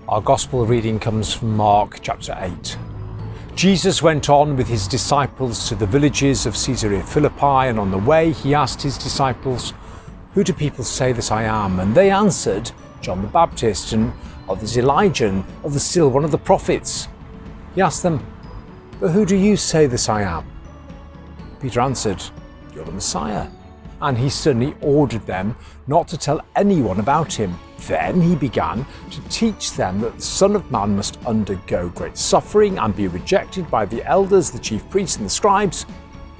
Our Gospel reading comes from Mark chapter 8. Jesus went on with his disciples to the villages of Caesarea Philippi, and on the way he asked his disciples, "Who do people say that I am?" And they answered, "John the Baptist, and others Elijah, and others still one of the prophets." He asked them, "But who do you say that I am?" Peter answered, "You're the Messiah." And he sternly ordered them not to tell anyone about him. Then he began to teach them that the Son of Man must undergo great suffering and be rejected by the elders, the chief priests and the scribes,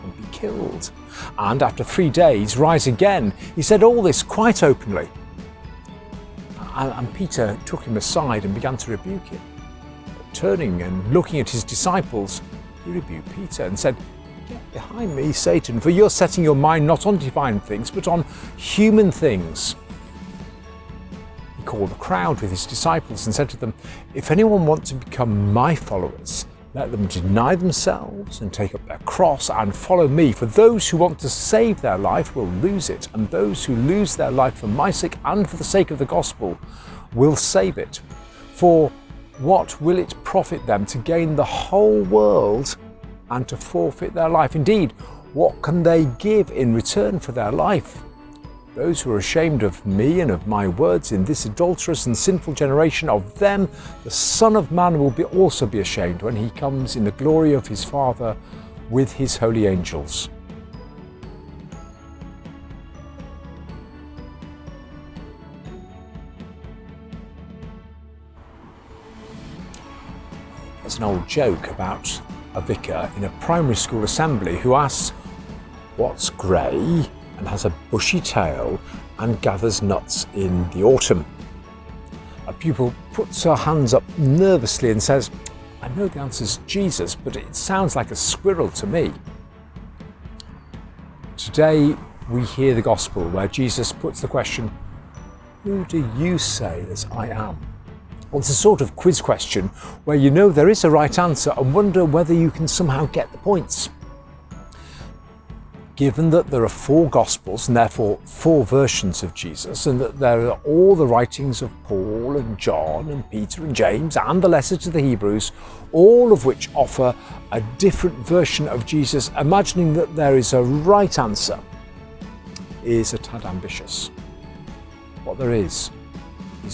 and be killed. And after 3 days rise again. He said all this quite openly. And Peter took him aside and began to rebuke him. Turning and looking at his disciples, he rebuked Peter and said, "Get behind me, Satan, for you're setting your mind not on divine things, but on human things." He called the crowd with his disciples and said to them, "If anyone wants to become my followers, let them deny themselves and take up their cross and follow me. For those who want to save their life will lose it, and those who lose their life for my sake and for the sake of the gospel will save it. For what will it profit them to gain the whole world and to forfeit their life? Indeed, what can they give in return for their life? Those who are ashamed of me and of my words in this adulterous and sinful generation, of them the Son of Man will also be ashamed when he comes in the glory of his Father with his holy angels." There's an old joke about a vicar in a primary school assembly who asks, "What's grey and has a bushy tail and gathers nuts in the autumn?" A pupil puts her hands up nervously and says, "I know the answer's Jesus, but it sounds like a squirrel to me." Today we hear the gospel where Jesus puts the question, "Who do you say that I am?" Well, it's a sort of quiz question where you know there is a right answer and wonder whether you can somehow get the points. Given that there are 4 Gospels and therefore 4 versions of Jesus, and that there are all the writings of Paul and John and Peter and James and the letter to the Hebrews, all of which offer a different version of Jesus, imagining that there is a right answer is a tad ambitious. What there is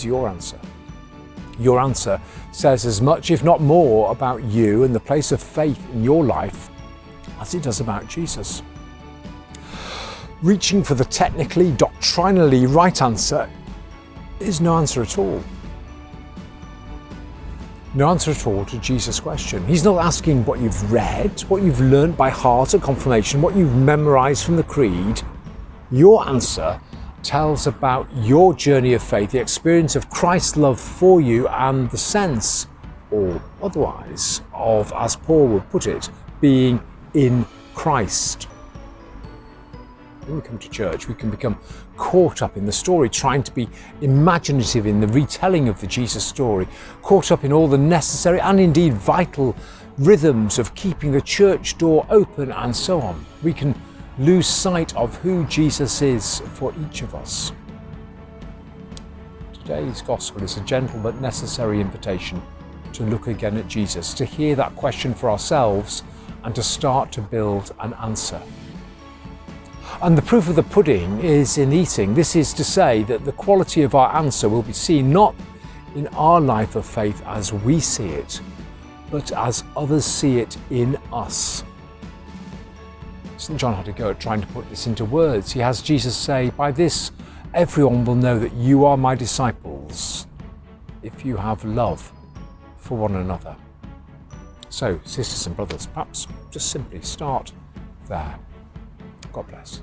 your answer. Your answer says as much, if not more, about you and the place of faith in your life as it does about Jesus. Reaching for the technically, doctrinally right answer is no answer at all. No answer at all to Jesus' question. He's not asking what you've read, what you've learned by heart at confirmation, what you've memorized from the creed. Your answer tells about your journey of faith, the experience of Christ's love for you, and the sense, or otherwise, of, as Paul would put it, being in Christ. When we come to church, we can become caught up in the story, trying to be imaginative in the retelling of the Jesus story, caught up in all the necessary and indeed vital rhythms of keeping the church door open and so on. We can lose sight of who Jesus is for each of us. Today's gospel is a gentle but necessary invitation to look again at Jesus, to hear that question for ourselves and to start to build an answer. And the proof of the pudding is in eating. This is to say that the quality of our answer will be seen not in our life of faith as we see it, but as others see it in us. St. John had a go at trying to put this into words. He has Jesus say, "By this everyone will know that you are my disciples, if you have love for one another." So, sisters and brothers, perhaps just simply start there. God bless.